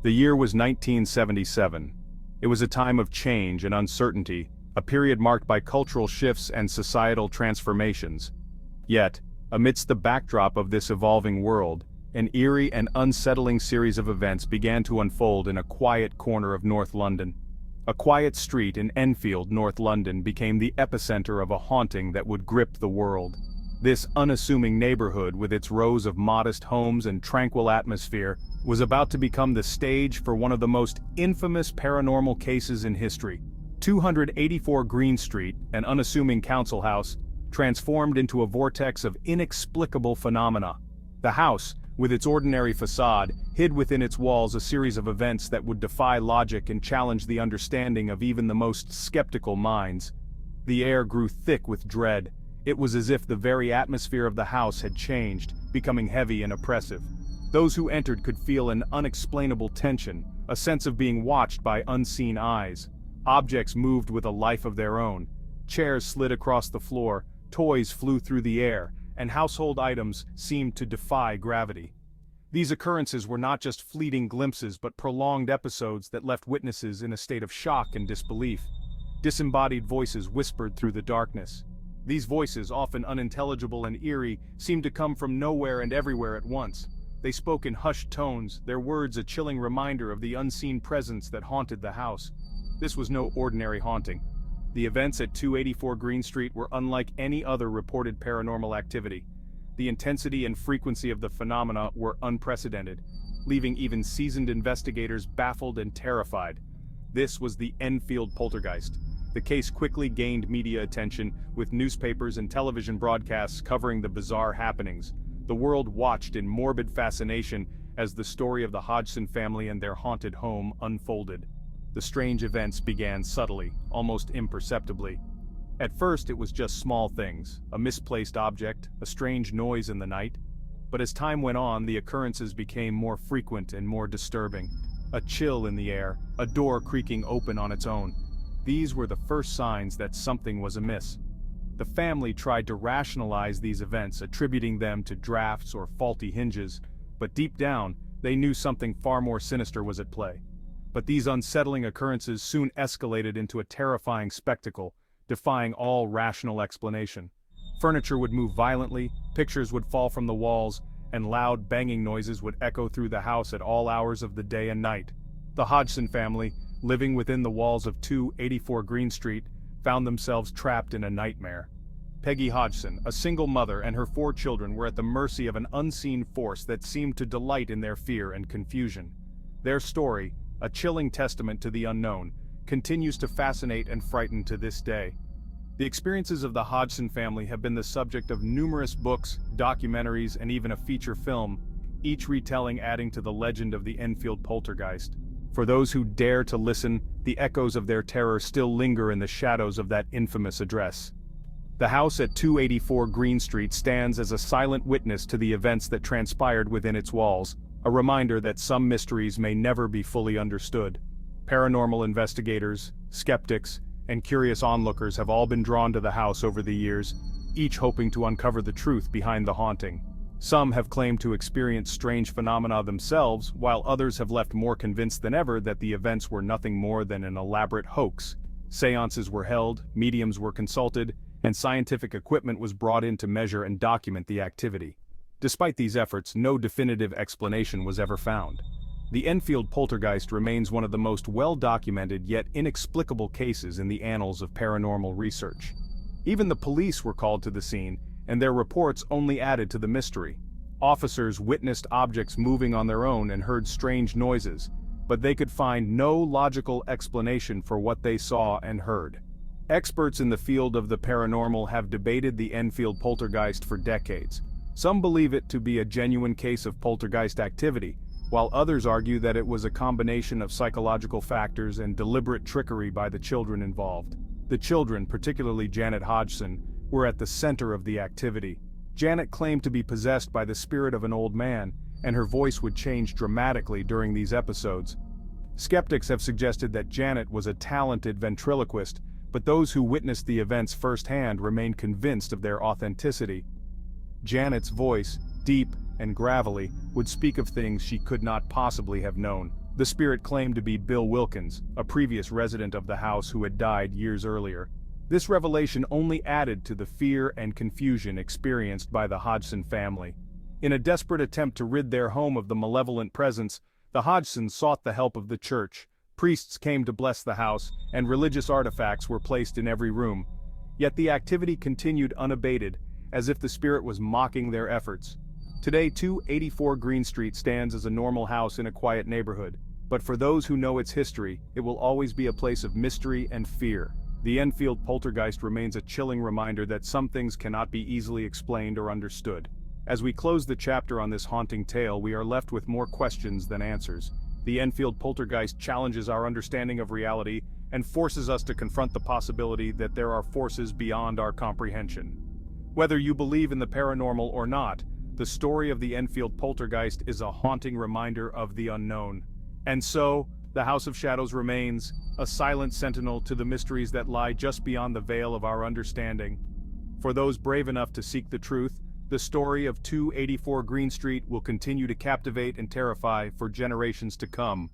The year was 1977. It was a time of change and uncertainty, a period marked by cultural shifts and societal transformations. Yet, amidst the backdrop of this evolving world, an eerie and unsettling series of events began to unfold in a quiet corner of North London. A quiet street in Enfield, North London became the epicenter of a haunting that would grip the world. This unassuming neighborhood, with its rows of modest homes and tranquil atmosphere, was about to become the stage for one of the most infamous paranormal cases in history. 284 Green Street, an unassuming council house, transformed into a vortex of inexplicable phenomena. The house, with its ordinary facade, hid within its walls a series of events that would defy logic and challenge the understanding of even the most skeptical minds. The air grew thick with dread. It was as if the very atmosphere of the house had changed, becoming heavy and oppressive. Those who entered could feel an unexplainable tension, a sense of being watched by unseen eyes. Objects moved with a life of their own. Chairs slid across the floor, toys flew through the air, and household items seemed to defy gravity. These occurrences were not just fleeting glimpses but prolonged episodes that left witnesses in a state of shock and disbelief. Disembodied voices whispered through the darkness. These voices, often unintelligible and eerie, seemed to come from nowhere and everywhere at once. They spoke in hushed tones, their words a chilling reminder of the unseen presence that haunted the house. This was no ordinary haunting. The events at 284 Green Street were unlike any other reported paranormal activity. The intensity and frequency of the phenomena were unprecedented, leaving even seasoned investigators baffled and terrified. This was the Enfield Poltergeist. The case quickly gained media attention, with newspapers and television broadcasts covering the bizarre happenings. The world watched in morbid fascination as the story of the Hodgson family and their haunted home unfolded. The strange events began subtly, almost imperceptibly. At first it was just small things, a misplaced object, a strange noise in the night. But as time went on, the occurrences became more frequent and more disturbing. A chill in the air, a door creaking open on its own. These were the first signs that something was amiss. The family tried to rationalize these events, attributing them to drafts or faulty hinges, but deep down, they knew something far more sinister was at play. But these unsettling occurrences soon escalated into a terrifying spectacle, defying all rational explanation. Furniture would move violently, pictures would fall from the walls, and loud banging noises would echo through the house at all hours of the day and night. The Hodgson family, living within the walls of 284 Green Street, found themselves trapped in a nightmare. Peggy Hodgson, a single mother, and her 4 children were at the mercy of an unseen force that seemed to delight in their fear and confusion. Their story, a chilling testament to the unknown, continues to fascinate and frighten to this day. The experiences of the Hodgson family have been the subject of numerous books, documentaries, and even a feature film, each retelling adding to the legend of the Enfield Poltergeist. For those who dare to listen, the echoes of their terror still linger in the shadows of that infamous address. The house at 284 Green Street stands as a silent witness to the events that transpired within its walls, a reminder that some mysteries may never be fully understood. Paranormal investigators, skeptics, and curious onlookers have all been drawn to the house over the years, each hoping to uncover the truth behind the haunting. Some have claimed to experience strange phenomena themselves, while others have left more convinced than ever that the events were nothing more than an elaborate hoax. Seances were held, mediums were consulted, and scientific equipment was brought in to measure and document the activity. Despite these efforts, no definitive explanation was ever found. The Enfield Poltergeist remains one of the most well-documented yet inexplicable cases in the annals of paranormal research. Even the police were called to the scene, and their reports only added to the mystery. Officers witnessed objects moving on their own and heard strange noises, but they could find no logical explanation for what they saw and heard. Experts in the field of the paranormal have debated the Enfield Poltergeist for decades. Some believe it to be a genuine case of poltergeist activity, while others argue that it was a combination of psychological factors and deliberate trickery by the children involved. The children, particularly Janet Hodgson, were at the center of the activity. Janet claimed to be possessed by the spirit of an old man, and her voice would change dramatically during these episodes. Skeptics have suggested that Janet was a talented ventriloquist, but those who witnessed the events firsthand remained convinced of their authenticity. Janet's voice, deep and gravelly, would speak of things she could not possibly have known. The spirit claimed to be Bill Wilkins, a previous resident of the house who had died years earlier. This revelation only added to the fear and confusion experienced by the Hodgson family. In a desperate attempt to rid their home of the malevolent presence, the Hodgsons sought the help of the church. Priests came to bless the house, and religious artifacts were placed in every room. Yet the activity continued unabated, as if the spirit was mocking their efforts. Today, 284 Green Street stands as a normal house in a quiet neighborhood, but for those who know its history, it will always be a place of mystery and fear. The Enfield Poltergeist remains a chilling reminder that some things cannot be easily explained or understood. As we close the chapter on this haunting tale, we are left with more questions than answers. The Enfield Poltergeist challenges our understanding of reality and forces us to confront the possibility that there are forces beyond our comprehension. Whether you believe in the paranormal or not, the story of the Enfield Poltergeist is a haunting reminder of the unknown. And so, the House of Shadows remains, a silent sentinel to the mysteries that lie just beyond the veil of our understanding. For those brave enough to seek the truth, the story of 284 Green Street will continue to captivate and terrify for generations to come.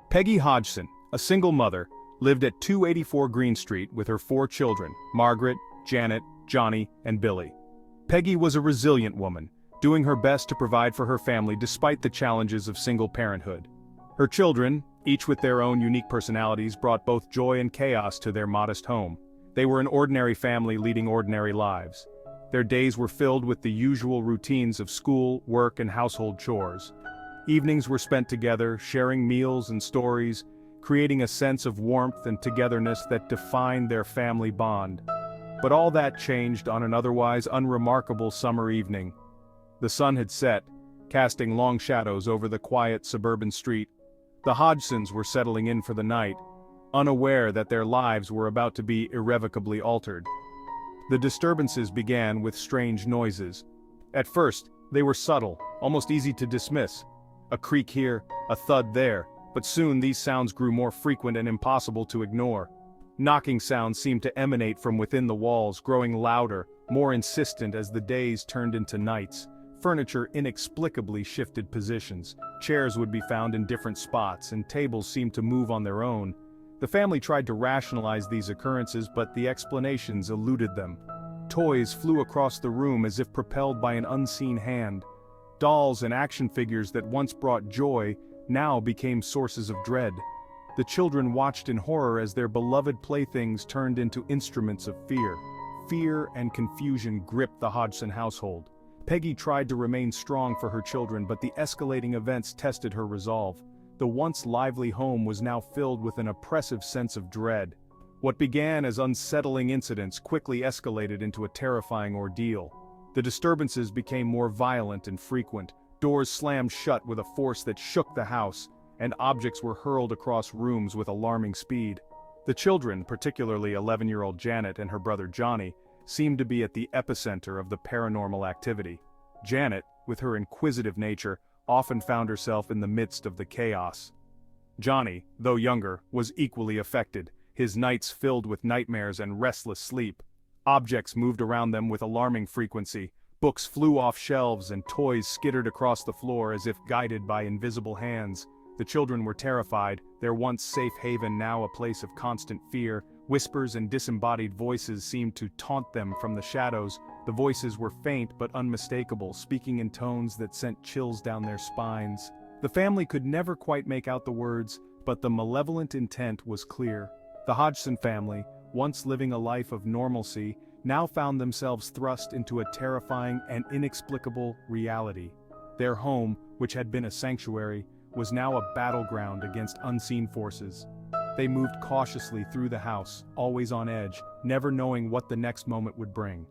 Peggy Hodgson, a single mother, lived at 284 Green Street with her 4 children, Margaret, Janet, Johnny, and Billy. Peggy was a resilient woman, doing her best to provide for her family despite the challenges of single parenthood. Her children, each with their own unique personalities, brought both joy and chaos to their modest home. They were an ordinary family leading ordinary lives. Their days were filled with the usual routines of school, work, and household chores. Evenings were spent together, sharing meals and stories, creating a sense of warmth and togetherness that defined their family bond. But all that changed on an otherwise unremarkable summer evening. The sun had set, casting long shadows over the quiet suburban street. The Hodgsons were settling in for the night, unaware that their lives were about to be irrevocably altered. The disturbances began with strange noises. At first, they were subtle, almost easy to dismiss. A creak here, a thud there, but soon these sounds grew more frequent and impossible to ignore. Knocking sounds seemed to emanate from within the walls, growing louder, more insistent as the days turned into nights. Furniture inexplicably shifted positions. Chairs would be found in different spots, and tables seemed to move on their own. The family tried to rationalize these occurrences, but the explanations eluded them. Toys flew across the room as if propelled by an unseen hand. Dolls and action figures that once brought joy now became sources of dread. The children watched in horror as their beloved playthings turned into instruments of fear. Fear and confusion gripped the Hodgson household. Peggy tried to remain strong for her children, but the escalating events tested her resolve. The once lively home was now filled with an oppressive sense of dread. What began as unsettling incidents quickly escalated into a terrifying ordeal. The disturbances became more violent and frequent. Doors slammed shut with a force that shook the house, and objects were hurled across rooms with alarming speed. The children, particularly 11-year-old Janet and her brother Johnny, seemed to be at the epicenter of the paranormal activity. Janet, with her inquisitive nature, often found herself in the midst of the chaos. Johnny, though younger, was equally affected, his nights filled with nightmares and restless sleep. Objects moved around them with alarming frequency. Books flew off shelves and toys skittered across the floor as if guided by invisible hands. The children were terrified, their once safe haven now a place of constant fear. Whispers and disembodied voices seemed to taunt them from the shadows. The voices were faint but unmistakable, speaking in tones that sent chills down their spines. The family could never quite make out the words, but the malevolent intent was clear. The Hodgson family, once living a life of normalcy, now found themselves thrust into a terrifying and inexplicable reality. Their home, which had been a sanctuary, was now a battleground against unseen forces. They moved cautiously through the house, always on edge, never knowing what the next moment would bring.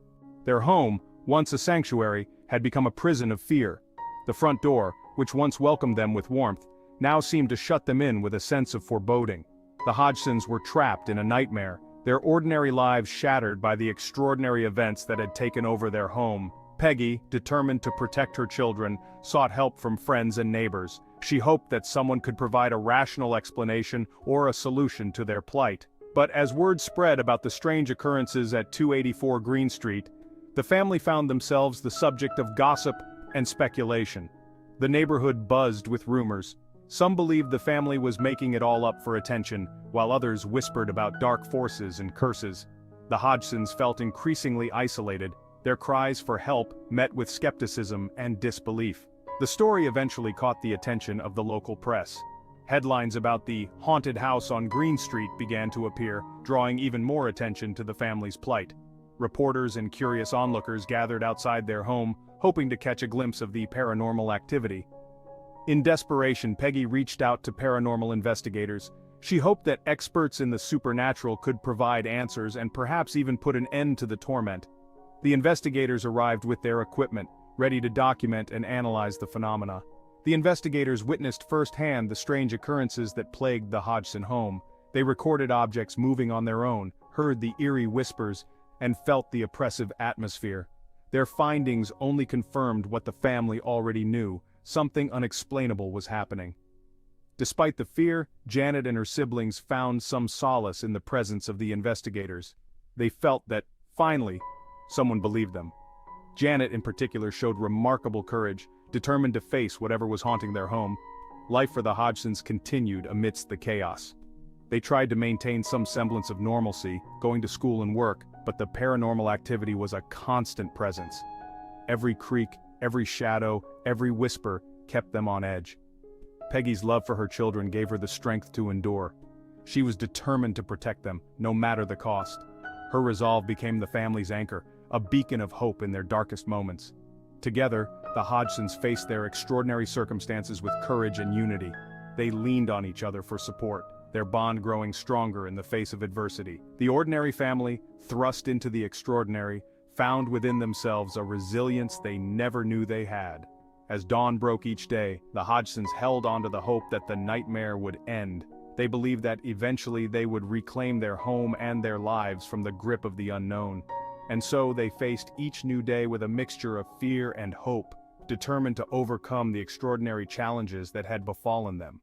Their home, once a sanctuary, had become a prison of fear. The front door, which once welcomed them with warmth, now seemed to shut them in with a sense of foreboding. The Hodgsons were trapped in a nightmare, their ordinary lives shattered by the extraordinary events that had taken over their home. Peggy, determined to protect her children, sought help from friends and neighbors. She hoped that someone could provide a rational explanation or a solution to their plight. But as word spread about the strange occurrences at 284 Green Street, the family found themselves the subject of gossip and speculation. The neighborhood buzzed with rumors. Some believed the family was making it all up for attention, while others whispered about dark forces and curses. The Hodgsons felt increasingly isolated, their cries for help met with skepticism and disbelief. The story eventually caught the attention of the local press. Headlines about the haunted house on Green Street began to appear, drawing even more attention to the family's plight. Reporters and curious onlookers gathered outside their home, hoping to catch a glimpse of the paranormal activity. In desperation, Peggy reached out to paranormal investigators. She hoped that experts in the supernatural could provide answers and perhaps even put an end to the torment. The investigators arrived with their equipment, ready to document and analyze the phenomena. The investigators witnessed firsthand the strange occurrences that plagued the Hodgson home. They recorded objects moving on their own, heard the eerie whispers, and felt the oppressive atmosphere. Their findings only confirmed what the family already knew: something unexplainable was happening. Despite the fear, Janet and her siblings found some solace in the presence of the investigators. They felt that, finally, someone believed them. Janet in particular showed remarkable courage, determined to face whatever was haunting their home. Life for the Hodgsons continued amidst the chaos. They tried to maintain some semblance of normalcy, going to school and work, but the paranormal activity was a constant presence. Every creak, every shadow, every whisper kept them on edge. Peggy's love for her children gave her the strength to endure. She was determined to protect them, no matter the cost. Her resolve became the family's anchor, a beacon of hope in their darkest moments. Together, the Hodgsons faced their extraordinary circumstances with courage and unity. They leaned on each other for support, their bond growing stronger in the face of adversity. The ordinary family, thrust into the extraordinary, found within themselves a resilience they never knew they had. As dawn broke each day, the Hodgsons held on to the hope that the nightmare would end. They believed that eventually they would reclaim their home and their lives from the grip of the unknown. And so they faced each new day with a mixture of fear and hope, determined to overcome the extraordinary challenges that had befallen them.